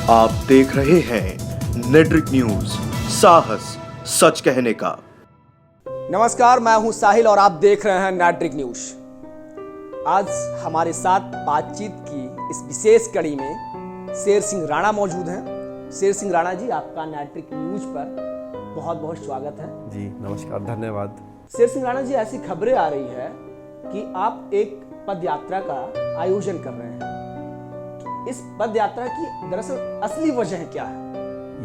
आप देख रहे हैं नेट्रिक न्यूज, साहस सच कहने का। नमस्कार, मैं हूं साहिल और आप देख रहे हैं नेट्रिक न्यूज। आज हमारे साथ बातचीत की इस विशेष कड़ी में शेर सिंह राणा मौजूद हैं। शेर सिंह राणा जी, आपका नेट्रिक न्यूज पर बहुत बहुत स्वागत है। जी नमस्कार, धन्यवाद। शेर सिंह राणा जी, ऐसी खबरें आ रही है कि आप एक पद यात्रा का आयोजन कर रहे हैं। इस पद यात्रा की दरअसल असली वजह क्या है?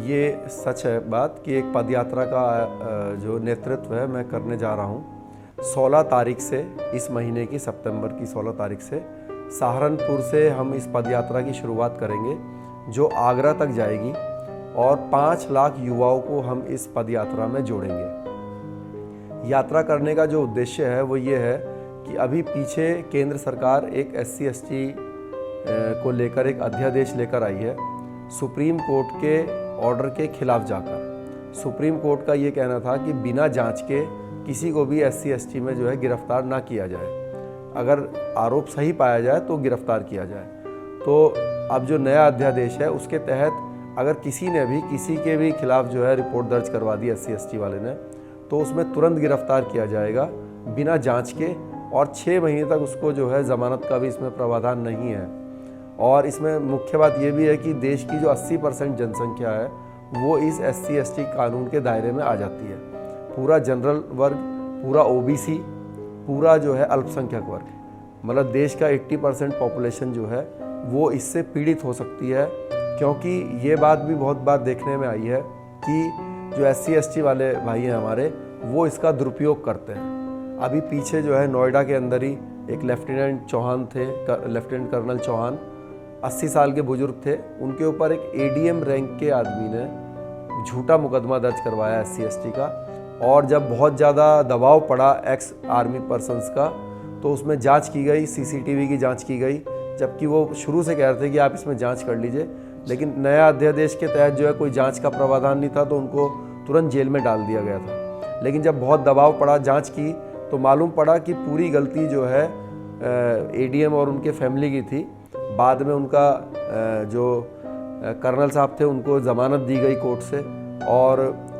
ये सच है बात कि एक पद यात्रा का जो नेतृत्व है मैं करने जा रहा हूँ 16 तारीख से, इस महीने की सितंबर की 16 तारीख से सहारनपुर से हम इस पद यात्रा की शुरुआत करेंगे जो आगरा तक जाएगी और 5 लाख युवाओं को हम इस पद यात्रा में जोड़ेंगे। यात्रा करने का जो उद्देश्य है वो ये है कि अभी पीछे केंद्र सरकार एक SC/ST को लेकर एक अध्यादेश लेकर आई है सुप्रीम कोर्ट के ऑर्डर के खिलाफ जाकर। सुप्रीम कोर्ट का ये कहना था कि बिना जांच के किसी को भी SC/ST में जो है गिरफ्तार ना किया जाए, अगर आरोप सही पाया जाए तो गिरफ्तार किया जाए। तो अब जो नया अध्यादेश है उसके तहत अगर किसी ने भी किसी के भी खिलाफ जो है रिपोर्ट दर्ज करवा दी SC/ST वाले ने, तो उसमें तुरंत गिरफ्तार किया जाएगा बिना जांच के, और 6 महीने तक उसको जो है ज़मानत का भी इसमें प्रावधान नहीं है। और इसमें मुख्य बात ये भी है कि देश की जो 80% जनसंख्या है वो इस SC/ST कानून के दायरे में आ जाती है। पूरा जनरल वर्ग, पूरा OBC, पूरा जो है अल्पसंख्यक वर्ग, मतलब देश का 80% पॉपुलेशन जो है वो इससे पीड़ित हो सकती है। क्योंकि ये बात भी बहुत बार देखने में आई है कि जो SC/ST वाले भाई हैं हमारे, वो इसका दुरुपयोग करते हैं। अभी पीछे जो है नोएडा के अंदर ही एक लेफ्टिनेंट चौहान थे, लेफ्टिनेंट कर्नल चौहान 80 साल के बुजुर्ग थे, उनके ऊपर एक ADM रैंक के आदमी ने झूठा मुकदमा दर्ज करवाया SC/ST का। और जब बहुत ज़्यादा दबाव पड़ा एक्स आर्मी पर्सन्स का, तो उसमें जांच की गई, CCTV की जांच की गई, जबकि वो शुरू से कह रहे थे कि आप इसमें जांच कर लीजिए। लेकिन नया अध्यादेश के तहत जो है कोई जांच का प्रावधान नहीं था, तो उनको तुरंत जेल में डाल दिया गया था। लेकिन जब बहुत दबाव पड़ा, जाँच की, तो मालूम पड़ा कि पूरी गलती जो है ADM और उनके फैमिली की थी। बाद में उनका जो कर्नल साहब थे उनको ज़मानत दी गई कोर्ट से, और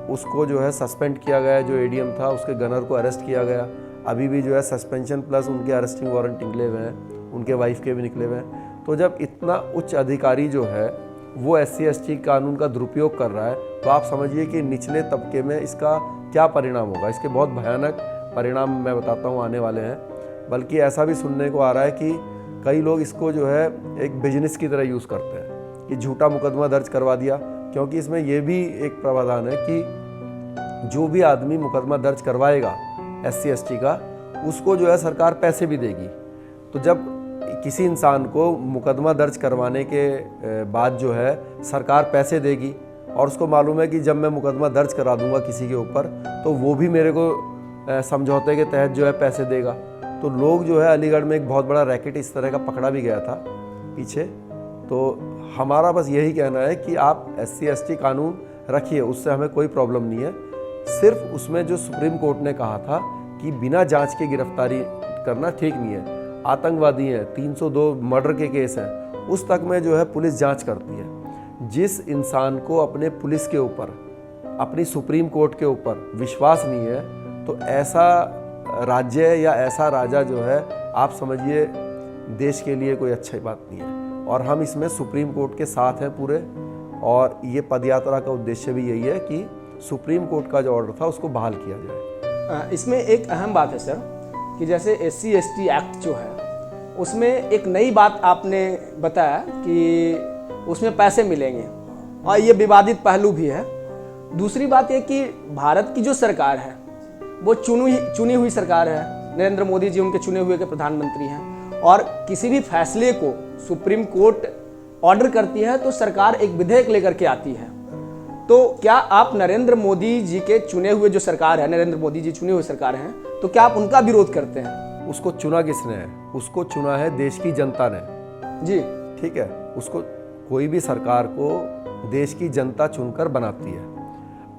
उसको जो है सस्पेंड किया गया। जो ADM था उसके गनर को अरेस्ट किया गया। अभी भी जो है सस्पेंशन प्लस उनके अरेस्टिंग वारंट निकले हुए हैं, उनके वाइफ के भी निकले हुए हैं। तो जब इतना उच्च अधिकारी जो है वो SC/ST कानून का दुरुपयोग कर रहा है, तो आप समझिए कि निचले तबके में इसका क्या परिणाम होगा। इसके बहुत भयानक परिणाम मैं बताता हूँ आने वाले हैं। बल्कि ऐसा भी सुनने को आ रहा है कि कई लोग इसको जो है एक बिजनेस की तरह यूज़ करते हैं कि झूठा मुकदमा दर्ज करवा दिया। क्योंकि इसमें यह भी एक प्रावधान है कि जो भी आदमी मुकदमा दर्ज करवाएगा SC/ST का, उसको जो है सरकार पैसे भी देगी। तो जब किसी इंसान को मुकदमा दर्ज करवाने के बाद जो है सरकार पैसे देगी, और उसको मालूम है कि जब मैं मुकदमा दर्ज करा दूंगा किसी के ऊपर, तो वो भी मेरे को समझौते के तहत जो है पैसे देगा। तो लोग जो है अलीगढ़ में एक बहुत बड़ा रैकेट इस तरह का पकड़ा भी गया था पीछे। तो हमारा बस यही कहना है कि आप SC/ST कानून रखिए, उससे हमें कोई प्रॉब्लम नहीं है। सिर्फ उसमें जो सुप्रीम कोर्ट ने कहा था कि बिना जांच के गिरफ्तारी करना ठीक नहीं है। आतंकवादी हैं, 302 मर्डर के केस हैं, उस तक में जो है पुलिस जांच करती है। जिस इंसान को अपने पुलिस के ऊपर, अपनी सुप्रीम कोर्ट के ऊपर विश्वास नहीं है, तो ऐसा राज्य या ऐसा राजा जो है, आप समझिए देश के लिए कोई अच्छी बात नहीं है। और हम इसमें सुप्रीम कोर्ट के साथ हैं पूरे, और ये पदयात्रा का उद्देश्य भी यही है कि सुप्रीम कोर्ट का जो ऑर्डर था उसको बहाल किया जाए। इसमें एक अहम बात है सर कि जैसे SC/ST एक्ट जो है उसमें एक नई बात आपने बताया कि उसमें पैसे मिलेंगे, और ये विवादित पहलू भी है। दूसरी बात ये कि भारत की जो सरकार है वो चुनी हुई सरकार है। नरेंद्र मोदी जी उनके चुने हुए के प्रधानमंत्री हैं, और किसी भी फैसले को सुप्रीम कोर्ट ऑर्डर करती है तो सरकार एक विधेयक लेकर के आती है। तो क्या आप नरेंद्र मोदी जी के चुने हुए जो सरकार है, नरेंद्र मोदी जी चुने हुए सरकार हैं, तो क्या आप उनका विरोध करते हैं? उसको चुना किसने है? उसको चुना है देश की जनता ने जी, ठीक है। उसको कोई भी सरकार को देश की जनता चुनकर बनाती है।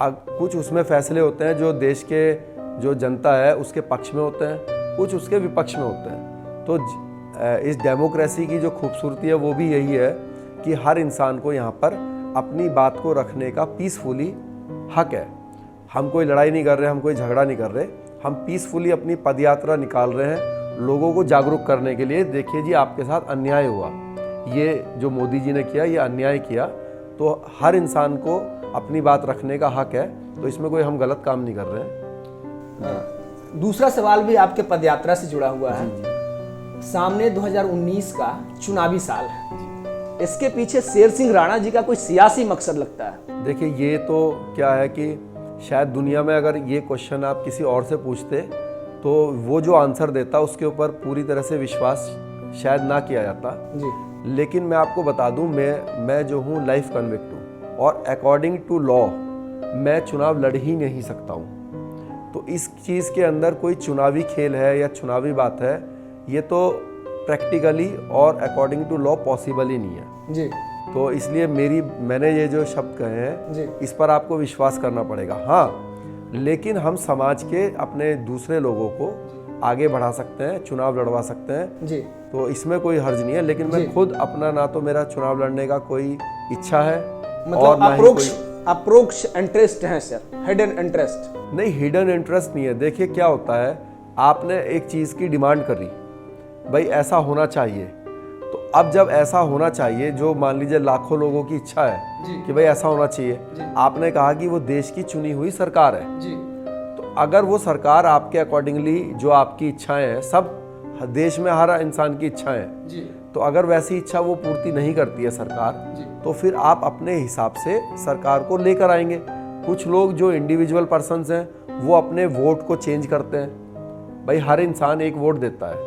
अब कुछ उसमें फैसले होते हैं जो देश के जो जनता है उसके पक्ष में होते हैं, कुछ उसके विपक्ष में होते हैं। तो इस डेमोक्रेसी की जो खूबसूरती है वो भी यही है कि हर इंसान को यहाँ पर अपनी बात को रखने का पीसफुली हक है। हम कोई लड़ाई नहीं कर रहे, हम कोई झगड़ा नहीं कर रहे, हम पीसफुली अपनी पदयात्रा निकाल रहे हैं लोगों को जागरूक करने के लिए। देखिए जी, आपके साथ अन्याय हुआ, ये जो मोदी जी ने किया, ये अन्याय किया, तो हर इंसान को अपनी बात रखने का हक है, तो इसमें कोई हम गलत काम नहीं कर रहे हैं। दूसरा सवाल भी आपके पदयात्रा से जुड़ा हुआ है। सामने 2019 का चुनावी साल है, इसके पीछे शेर सिंह राणा जी का कोई सियासी मकसद लगता है? देखिए, ये तो क्या है कि शायद दुनिया में अगर ये क्वेश्चन आप किसी और से पूछते तो वो जो आंसर देता उसके ऊपर पूरी तरह से विश्वास शायद ना किया जाता जी। लेकिन मैं आपको बता दूं, मैं जो हूं लाइफ कन्विक्ट हूं और अकॉर्डिंग टू लॉ मैं चुनाव लड़ ही नहीं सकता हूं। तो इस चीज़ के अंदर कोई चुनावी खेल है या चुनावी बात है, ये तो प्रैक्टिकली और अकॉर्डिंग टू लॉ पॉसिबल ही नहीं है जी। तो इसलिए मैंने ये जो शब्द कहे हैं जी। इस पर आपको विश्वास करना पड़ेगा। हाँ, लेकिन हम समाज के अपने दूसरे लोगों को आगे बढ़ा सकते हैं, चुनाव लड़वा सकते हैं जी। तो इसमें कोई हर्ज नहीं है। लेकिन मैं खुद अपना, ना तो मेरा चुनाव लड़ने का कोई इच्छा है, मतलब अप्रोक्ष इंटरेस्ट है सर, हिडन इंटरेस्ट नहीं, हिडन इंटरेस्ट नहीं है। देखिए क्या होता है, आपने एक चीज़ की डिमांड करी, भाई ऐसा होना चाहिए, तो अब जब ऐसा होना चाहिए, जो मान लीजिए लाखों लोगों की इच्छा है कि भाई ऐसा होना चाहिए, आपने कहा कि वो देश की चुनी हुई सरकार है जी। तो अगर वो सरकार आपके अकॉर्डिंगली जो आपकी इच्छाएं हैं, सब देश में हर इंसान की इच्छाएं हैं जी। तो अगर वैसी इच्छा वो पूर्ति नहीं करती है सरकार, तो फिर आप अपने हिसाब से सरकार को लेकर आएंगे। कुछ लोग जो इंडिविजुअल पर्सन्स हैं वो अपने वोट को चेंज करते हैं, भाई हर इंसान एक वोट देता है।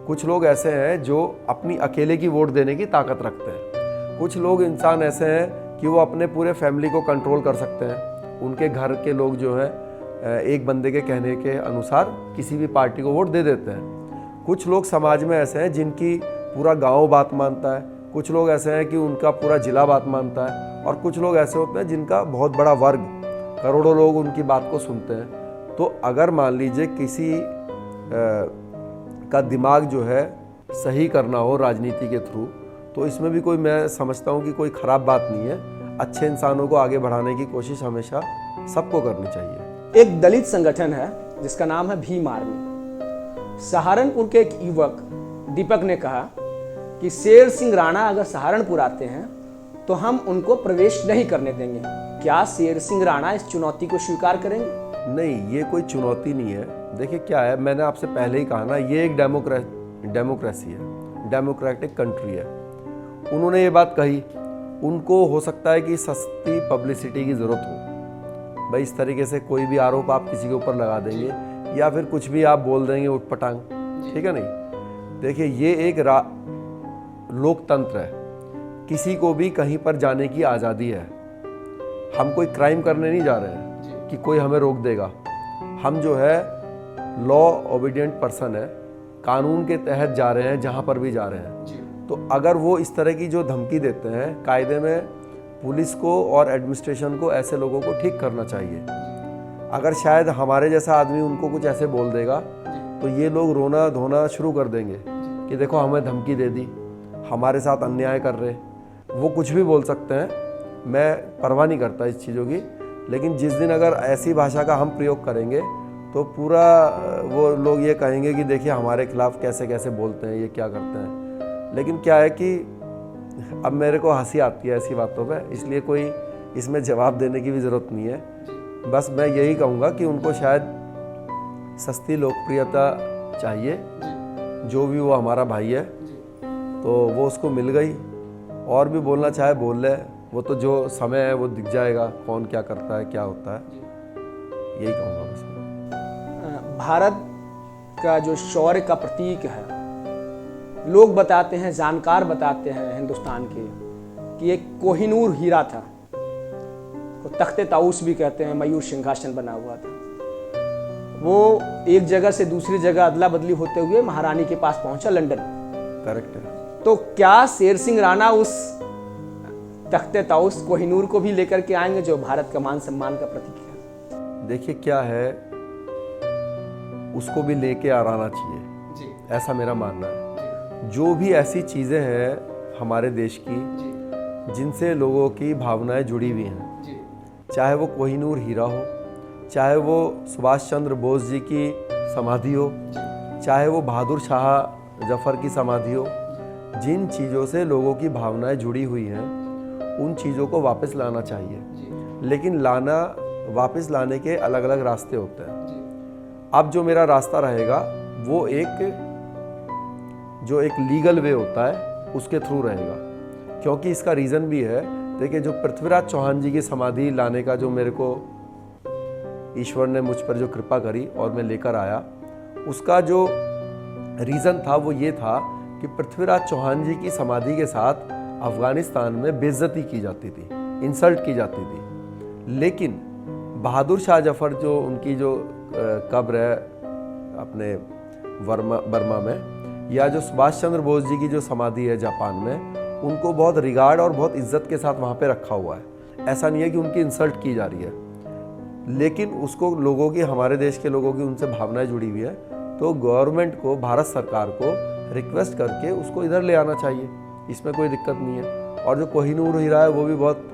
कुछ लोग ऐसे हैं जो अपनी अकेले की वोट देने की ताकत रखते हैं। कुछ लोग इंसान ऐसे हैं कि वो अपने पूरे फैमिली को कंट्रोल कर सकते हैं। उनके घर के लोग जो हैं एक बंदे के कहने के अनुसार किसी भी पार्टी को वोट दे देते हैं। कुछ लोग समाज में ऐसे हैं जिनकी पूरा गांव बात मानता है, कुछ लोग ऐसे हैं कि उनका पूरा जिला बात मानता है, और कुछ लोग ऐसे होते हैं जिनका बहुत बड़ा वर्ग, करोड़ों लोग उनकी बात को सुनते हैं। तो अगर मान लीजिए किसी का दिमाग जो है सही करना हो राजनीति के थ्रू, तो इसमें भी कोई, मैं समझता हूँ कि कोई ख़राब बात नहीं है। अच्छे इंसानों को आगे बढ़ाने की कोशिश हमेशा सबको करनी चाहिए। एक दलित संगठन है जिसका नाम है भीम आर्मी। सहारनपुर के एक युवक दीपक ने कहा कि शेर सिंह राणा अगर सहारनपुर आते हैं तो हम उनको प्रवेश नहीं करने देंगे। क्या शेर सिंह राणा इस चुनौती को स्वीकार करेंगे? नहीं, ये कोई चुनौती नहीं है। देखिए क्या है, मैंने आपसे पहले ही कहा ना, ये एक डेमोक्रेसी है, डेमोक्रेटिक कंट्री है। उन्होंने ये बात कही, उनको हो सकता है कि सस्ती पब्लिसिटी की ज़रूरत हो, भाई इस तरीके से कोई भी आरोप आप किसी के ऊपर लगा देंगे या फिर कुछ भी आप बोल देंगे उठपटांग, ठीक है नहीं। देखिए ये एक लोकतंत्र है, किसी को भी कहीं पर जाने की आज़ादी है। हम कोई क्राइम करने नहीं जा रहे हैं कि कोई हमें रोक देगा। हम जो है लॉ ओबीडियंट पर्सन है, कानून के तहत जा रहे हैं जहाँ पर भी जा रहे हैं। तो अगर वो इस तरह की जो धमकी देते हैं, कायदे में पुलिस को और एडमिनिस्ट्रेशन को ऐसे लोगों को ठीक करना चाहिए। अगर शायद हमारे जैसा आदमी उनको कुछ ऐसे बोल देगा तो ये लोग रोना धोना शुरू कर देंगे कि देखो हमें धमकी दे दी, हमारे साथ अन्याय कर रहे। वो कुछ भी बोल सकते हैं, मैं परवाह नहीं करता इस चीज़ों की। लेकिन जिस दिन अगर ऐसी भाषा का हम प्रयोग करेंगे तो पूरा वो लोग ये कहेंगे कि देखिए हमारे खिलाफ कैसे कैसे बोलते हैं, ये क्या करते हैं। लेकिन क्या है कि अब मेरे को हंसी आती है ऐसी बातों पे, इसलिए कोई इसमें जवाब देने की भी ज़रूरत नहीं है। बस मैं यही कहूँगा कि उनको शायद सस्ती लोकप्रियता चाहिए, जो भी वो हमारा भाई है तो वो उसको मिल गई, और भी बोलना चाहे बोल ले, वो तो जो समय है वो दिख जाएगा कौन क्या करता है क्या होता है, यही कहूँगा बस। भारत का जो शौर्य का प्रतीक है, लोग बताते हैं, जानकार बताते हैं हिंदुस्तान के, कि एक कोहिनूर हीरा था, तो तख्ते ताऊस भी कहते हैं, मयूर सिंहासन बना हुआ था। वो एक जगह से दूसरी जगह अदला बदली होते हुए महारानी के पास पहुंचा, लंदन। करेक्ट है। तो क्या शेर सिंह राणा उस तख्ते ताऊस कोहिनूर को भी लेकर के आएंगे जो भारत का मान सम्मान का प्रतीक है? देखिए क्या है, उसको भी लेके आना चाहिए जी। ऐसा मेरा मानना है। जो भी ऐसी चीज़ें हैं हमारे देश की जिनसे लोगों की भावनाएं जुड़ी हुई हैं। जी चाहे वो कोहिनूर हीरा हो, चाहे वो सुभाष चंद्र बोस जी की समाधि हो, चाहे वो बहादुर शाह जफर की समाधि हो, जिन चीज़ों से लोगों की भावनाएं जुड़ी हुई हैं उन चीज़ों को वापस लाना चाहिए। लेकिन वापस लाने के अलग अलग रास्ते होते हैं। अब जो मेरा रास्ता रहेगा वो जो एक लीगल वे होता है उसके थ्रू रहेगा, क्योंकि इसका रीज़न भी है। देखिए, जो पृथ्वीराज चौहान जी की समाधि लाने का जो मेरे को ईश्वर ने मुझ पर जो कृपा करी और मैं लेकर आया, उसका जो रीज़न था वो ये था कि पृथ्वीराज चौहान जी की समाधि के साथ अफ़गानिस्तान में बेइज्जती की जाती थी, इंसल्ट की जाती थी। लेकिन बहादुर शाह जफर जो उनकी जो कब्र है अपने बर्मा में, या जो सुभाष चंद्र बोस जी की जो समाधि है जापान में, उनको बहुत रिगार्ड और बहुत इज्जत के साथ वहाँ पे रखा हुआ है। ऐसा नहीं है कि उनकी इंसल्ट की जा रही है, लेकिन उसको लोगों की, हमारे देश के लोगों की उनसे भावनाएं जुड़ी हुई है। तो गवर्नमेंट को, भारत सरकार को रिक्वेस्ट करके उसको इधर ले आना चाहिए, इसमें कोई दिक्कत नहीं है। और जो कोहिनूर हीरा है वो भी बहुत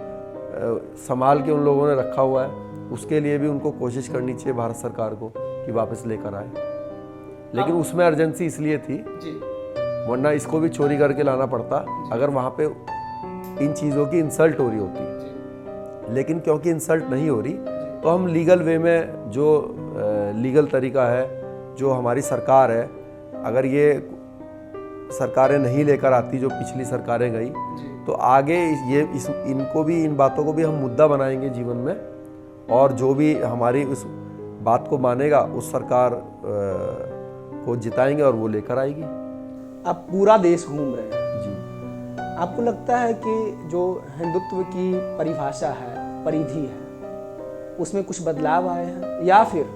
संभाल के उन लोगों ने रखा हुआ है, उसके लिए भी उनको कोशिश करनी चाहिए भारत सरकार को कि वापस लेकर आए। लेकिन उसमें अर्जेंसी इसलिए थी, वरना इसको भी चोरी करके लाना पड़ता अगर वहाँ पे इन चीज़ों की इंसल्ट हो रही होती। लेकिन क्योंकि इंसल्ट नहीं हो रही तो हम लीगल वे में, जो लीगल तरीका है, जो हमारी सरकार है, अगर ये सरकारें नहीं लेकर आती जो पिछली सरकारें गई, तो आगे इनको भी, इन बातों को भी हम मुद्दा बनाएंगे जीवन में, और जो भी हमारी उस बात को मानेगा उस सरकार को जिताएंगे और वो लेकर आएगी। आप पूरा देश घूम रहे हैं जी। आपको लगता है कि जो हिंदुत्व की परिभाषा है, परिधि है, उसमें कुछ बदलाव आए हैं, या फिर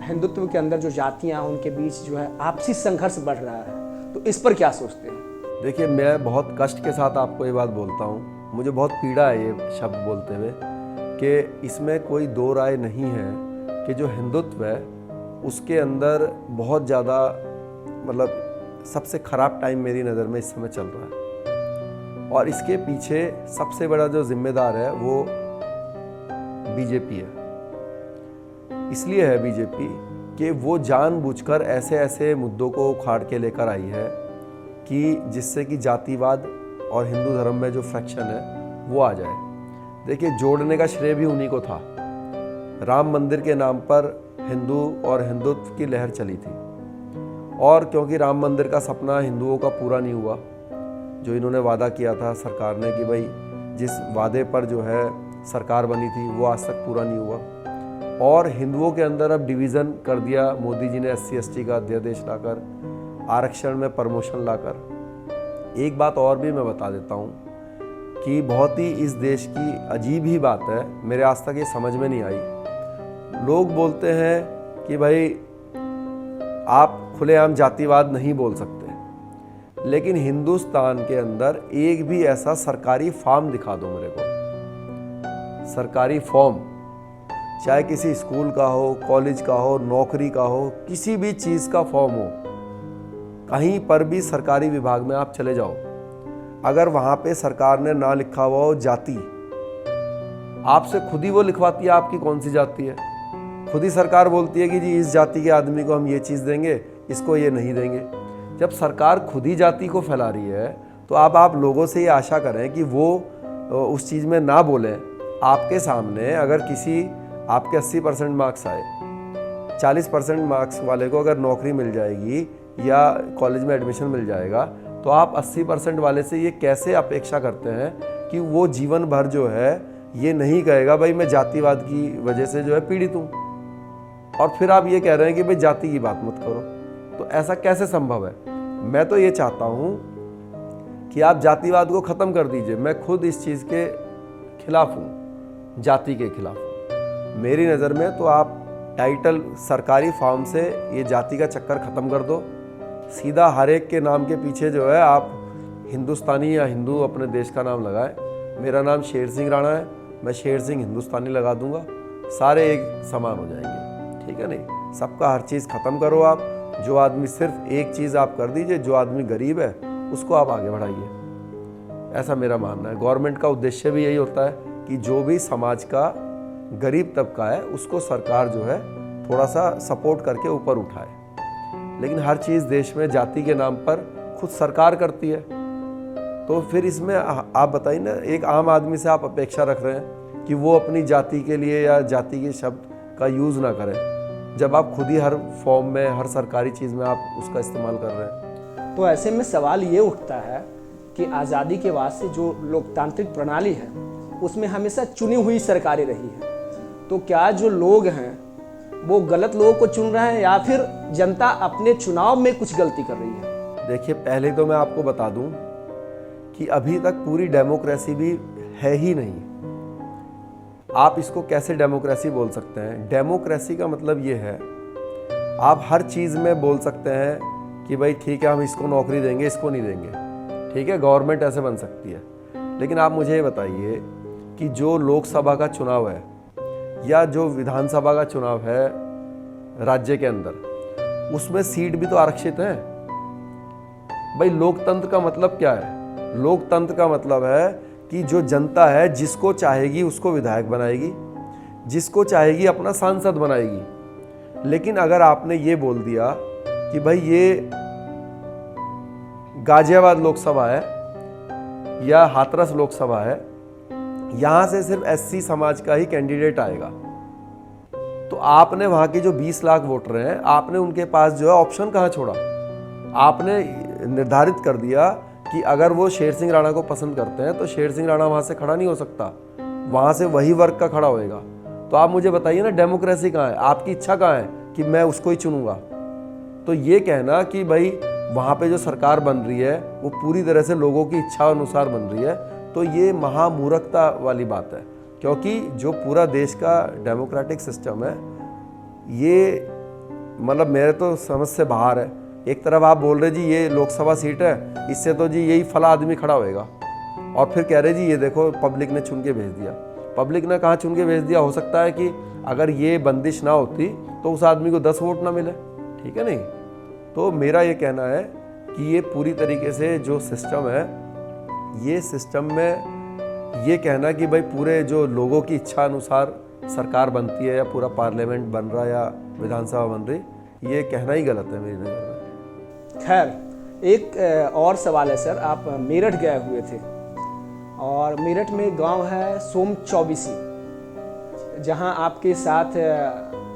हिंदुत्व के अंदर जो जातियां हैं उनके बीच जो है आपसी संघर्ष बढ़ रहा है? तो इस पर क्या सोचते हैं? देखिए, मैं बहुत कष्ट के साथ आपको ये बात बोलता हूँ, मुझे बहुत पीड़ा है ये शब्द बोलते हुए, कि इसमें कोई दो राय नहीं है कि जो हिंदुत्व है उसके अंदर बहुत ज़्यादा, मतलब सबसे ख़राब टाइम मेरी नज़र में इस समय चल रहा है। और इसके पीछे सबसे बड़ा जो जिम्मेदार है वो बीजेपी है। इसलिए है बीजेपी कि वो जानबूझकर ऐसे ऐसे मुद्दों को उखाड़ के लेकर आई है कि जिससे कि जातिवाद और हिंदू धर्म में जो फ्रैक्शन है वो आ जाए। देखिए, जोड़ने का श्रेय भी उन्हीं को था। राम मंदिर के नाम पर हिंदू और हिंदुत्व की लहर चली थी, और क्योंकि राम मंदिर का सपना हिंदुओं का पूरा नहीं हुआ, जो इन्होंने वादा किया था सरकार ने कि भाई जिस वादे पर जो है सरकार बनी थी वो आज तक पूरा नहीं हुआ, और हिंदुओं के अंदर अब डिवीज़न कर दिया मोदी जी ने SC ST का अध्यादेश लाकर, आरक्षण में प्रमोशन लाकर। एक बात और भी मैं बता देता हूँ कि बहुत ही इस देश की अजीब ही बात है, मेरे आज तक ये समझ में नहीं आई। लोग बोलते हैं कि भाई आप खुलेआम जातिवाद नहीं बोल सकते, लेकिन हिंदुस्तान के अंदर एक भी ऐसा सरकारी फॉर्म दिखा दो मेरे को, सरकारी फॉर्म, चाहे किसी स्कूल का हो, कॉलेज का हो, नौकरी का हो, किसी भी चीज़ का फॉर्म हो, कहीं पर भी सरकारी विभाग में आप चले जाओ, अगर वहाँ पे सरकार ने ना लिखा हुआ हो जाति, आपसे खुद ही वो लिखवाती है आपकी कौन सी जाति है। खुद ही सरकार बोलती है कि जी इस जाति के आदमी को हम ये चीज़ देंगे, इसको ये नहीं देंगे। जब सरकार खुद ही जाति को फैला रही है तो आप लोगों से ये आशा करें कि वो उस चीज़ में ना बोलें। आपके सामने अगर किसी, आपके 80% मार्क्स आए, 40% मार्क्स वाले को अगर नौकरी मिल जाएगी या कॉलेज में एडमिशन मिल जाएगा, तो आप 80% वाले से ये कैसे अपेक्षा करते हैं कि वो जीवन भर जो है ये नहीं कहेगा भाई मैं जातिवाद की वजह से जो है पीड़ित हूँ, और फिर आप ये कह रहे हैं कि भाई जाति की बात मत करो। तो ऐसा कैसे संभव है? मैं तो ये चाहता हूँ कि आप जातिवाद को ख़त्म कर दीजिए। मैं खुद इस चीज़ के खिलाफ हूँ, जाति के खिलाफ हूँ। मेरी नज़र में तो आप टाइटल सरकारी फॉर्म से ये जाति का चक्कर ख़त्म कर दो, सीधा हर एक के नाम के पीछे जो है आप हिंदुस्तानी या हिंदू अपने देश का नाम लगाएं। मेरा नाम शेर सिंह राणा है, मैं शेर सिंह हिंदुस्तानी लगा दूंगा, सारे एक समान हो जाएंगे। ठीक है नहीं? सबका हर चीज़ ख़त्म करो आप। जो आदमी, सिर्फ एक चीज़ आप कर दीजिए, जो आदमी गरीब है उसको आप आगे बढ़ाइए। ऐसा मेरा मानना है। गवर्नमेंट का उद्देश्य भी यही होता है कि जो भी समाज का गरीब तबका है उसको सरकार जो है थोड़ा सा सपोर्ट करके ऊपर उठाए। लेकिन हर चीज़ देश में जाति के नाम पर खुद सरकार करती है, तो फिर इसमें आप बताइए ना, एक आम आदमी से आप अपेक्षा रख रहे हैं कि वो अपनी जाति के लिए या जाति के शब्द का यूज़ ना करें, जब आप खुद ही हर फॉर्म में, हर सरकारी चीज़ में आप उसका इस्तेमाल कर रहे हैं। तो ऐसे में सवाल ये उठता है कि आज़ादी के बाद से जो लोकतांत्रिक प्रणाली है उसमें हमेशा चुनी हुई सरकारें रही है, तो क्या जो लोग हैं वो गलत लोगों को चुन रहे हैं या फिर जनता अपने चुनाव में कुछ गलती कर रही है? देखिए, पहले तो मैं आपको बता दूं कि अभी तक पूरी डेमोक्रेसी भी है ही नहीं। आप इसको कैसे डेमोक्रेसी बोल सकते हैं? डेमोक्रेसी का मतलब ये है, आप हर चीज़ में बोल सकते हैं कि भाई ठीक है, हम इसको नौकरी देंगे, इसको नहीं देंगे, ठीक है, गवर्नमेंट ऐसे बन सकती है। लेकिन आप मुझे ये बताइए कि जो लोकसभा का चुनाव है या जो विधानसभा का चुनाव है राज्य के अंदर, उसमें सीट भी तो आरक्षित है। भाई लोकतंत्र का मतलब क्या है? लोकतंत्र का मतलब है कि जो जनता है जिसको चाहेगी उसको विधायक बनाएगी, जिसको चाहेगी अपना सांसद बनाएगी। लेकिन अगर आपने ये बोल दिया कि भाई ये गाजियाबाद लोकसभा है या हाथरस लोकसभा है, यहाँ से सिर्फ एससी समाज का ही कैंडिडेट आएगा, तो आपने वहाँ के जो 20 लाख वोटर हैं, आपने उनके पास जो है ऑप्शन कहाँ छोड़ा? आपने निर्धारित कर दिया कि अगर वो शेर सिंह राणा को पसंद करते हैं तो शेर सिंह राणा वहाँ से खड़ा नहीं हो सकता, वहाँ से वही वर्ग का खड़ा होएगा। तो आप मुझे बताइए ना, डेमोक्रेसी कहाँ है? आपकी इच्छा कहाँ है कि मैं उसको ही चुनूंगा? तो ये कहना कि भाई वहाँ पे जो सरकार बन रही है वो पूरी तरह से लोगों की इच्छा अनुसार बन रही है, तो ये महामूर्खता वाली बात है। क्योंकि जो पूरा देश का डेमोक्रेटिक सिस्टम है ये मतलब मेरे तो समझ से बाहर है। एक तरफ आप बोल रहे जी ये लोकसभा सीट है, इससे तो जी यही फला आदमी खड़ा होएगा, और फिर कह रहे जी ये देखो पब्लिक ने चुन के भेज दिया। पब्लिक ने कहाँ चुन के भेज दिया? हो सकता है कि अगर ये बंदिश ना होती तो उस आदमी को 10 वोट ना मिले, ठीक है नहीं? तो मेरा ये कहना है कि ये पूरी तरीके से जो सिस्टम है, ये सिस्टम में ये कहना कि भाई पूरे जो लोगों की इच्छा अनुसार सरकार बनती है या पूरा पार्लियामेंट बन रहा है या विधानसभा बन रही, ये कहना ही गलत है मेरी नज़र में। खैर, एक और सवाल है सर, आप मेरठ गए हुए थे और मेरठ में गांव है सोम चौबीसी, जहां आपके साथ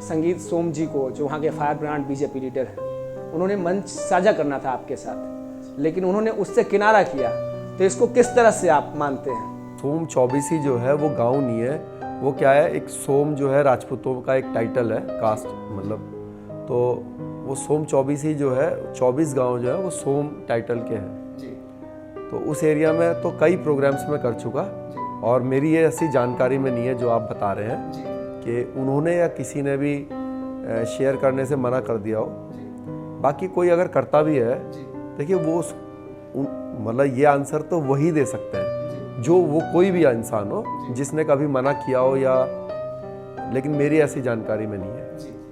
संगीत सोम जी को, जो वहां के फायर ब्रांड बीजेपी लीडर हैं, उन्होंने मंच साझा करना था आपके साथ, लेकिन उन्होंने उससे किनारा किया। तो इसको किस तरह से आप मानते हैं? सोम चौबीसी जो है वो गांव नहीं है, वो क्या है, एक सोम जो है राजपूतों का एक टाइटल है, कास्ट मतलब, तो वो सोम चौबीसी जो है 24 गांव जो है वो सोम टाइटल के हैं जी। तो उस एरिया में तो कई प्रोग्राम्स में कर चुका जी। और मेरी ये ऐसी जानकारी में नहीं है जो आप बता रहे हैं जी। कि उन्होंने या किसी ने भी शेयर करने से मना कर दिया हो। बाकी कोई अगर करता भी है, देखिए वो मतलब ये आंसर तो वही दे सकते हैं जो वो कोई भी इंसान हो जिसने कभी मना किया हो, या लेकिन मेरी ऐसी जानकारी में नहीं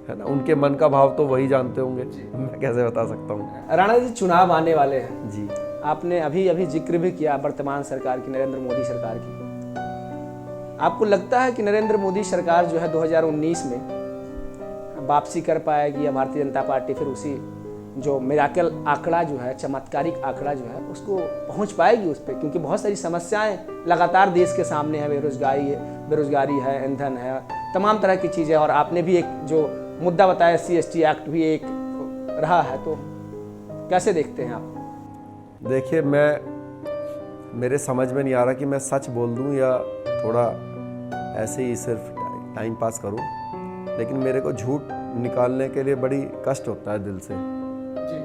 है ना। उनके मन का भाव तो वही जानते होंगे, मैं कैसे बता सकता हूँ। राणा जी, चुनाव आने वाले हैं जी, आपने अभी जिक्र भी किया वर्तमान सरकार की, नरेंद्र मोदी सरकार की। आपको लगता है कि नरेंद्र मोदी सरकार जो है 2019 में वापसी कर पाएगी, या भारतीय जनता पार्टी फिर उसी जो मिराकल आंकड़ा जो है, चमत्कारिक आंकड़ा जो है, उसको पहुंच पाएगी उस पर? क्योंकि बहुत सारी समस्याएं लगातार देश के सामने है, बेरोजगारी है, ईंधन है, तमाम तरह की चीज़ें। और आपने भी एक जो मुद्दा बताया SC/ST एक्ट भी एक रहा है, तो कैसे देखते हैं आप? देखिए, मेरे समझ में नहीं आ रहा कि मैं सच बोल दूं या थोड़ा ऐसे ही सिर्फ टाइम पास करूं, लेकिन मेरे को झूठ निकालने के लिए बड़ी कष्ट होता है दिल से जी।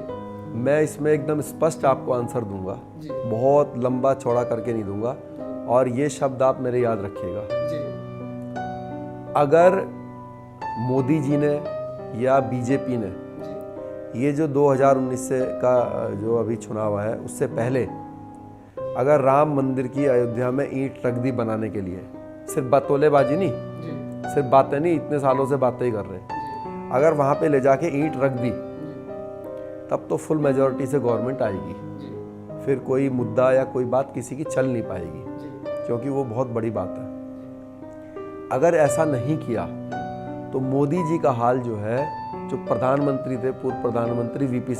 मैं इसमें एकदम स्पष्ट आपको आंसर दूंगा, बहुत लंबा चौड़ा करके नहीं दूंगा, और ये शब्द आप मेरे याद रखिएगा। अगर मोदी जी ने या बीजेपी ने ये जो 2019 से का जो अभी चुनाव है उससे पहले अगर राम मंदिर की अयोध्या में ईंट रख दी बनाने के लिए, सिर्फ बतौलेबाजी नहीं, सिर्फ बातें नहीं, इतने सालों से बातें ही कर रहे हैं, अगर वहाँ पे ले जाके ईंट रख दी, तब तो फुल मेजॉरिटी से गवर्नमेंट आएगी। फिर कोई मुद्दा या कोई बात किसी की चल नहीं पाएगी, क्योंकि वो बहुत बड़ी बात है। अगर ऐसा नहीं किया तो मोदी जी का हाल जो है, जो प्रधानमंत्री थे, पूर्व प्रधानमंत्री वीपी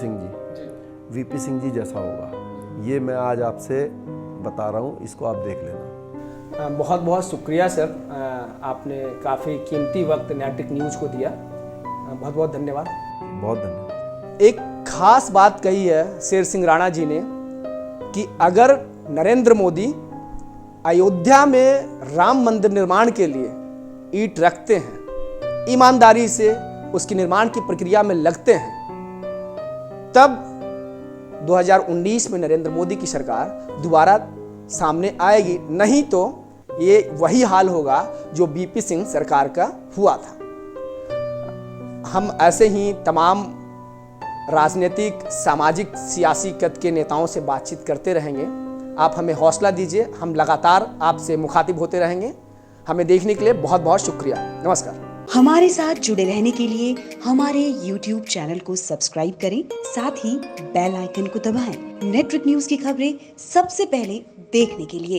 सिंह जी जैसा होगा। ये मैं आज आपसे बता रहा हूँ, इसको आप देख लेना। बहुत बहुत शुक्रिया सर, आपने काफ़ी कीमती वक्त नेट्रिक न्यूज़ को दिया। बहुत बहुत धन्यवाद। बहुत धन्यवाद। एक खास बात कही है शेर सिंह राणा जी ने कि अगर नरेंद्र मोदी अयोध्या में राम मंदिर निर्माण के लिए ईंट रखते हैं, ईमानदारी से उसकी निर्माण की प्रक्रिया में लगते हैं, तब 2019 में नरेंद्र मोदी की सरकार दोबारा सामने आएगी। नहीं तो ये वही हाल होगा जो वीपी सिंह सरकार का हुआ था। हम ऐसे ही तमाम राजनीतिक, सामाजिक, सियासी कद के नेताओं से बातचीत करते रहेंगे। आप हमें हौसला दीजिए, हम लगातार आपसे मुखातिब होते रहेंगे। हमें देखने के लिए बहुत बहुत शुक्रिया। नमस्कार। हमारे साथ जुड़े रहने के लिए हमारे YouTube चैनल को सब्सक्राइब करें, साथ ही बेल आइकन को दबाएं। नेट्रिक न्यूज़ की खबरें सबसे पहले देखने के लिए।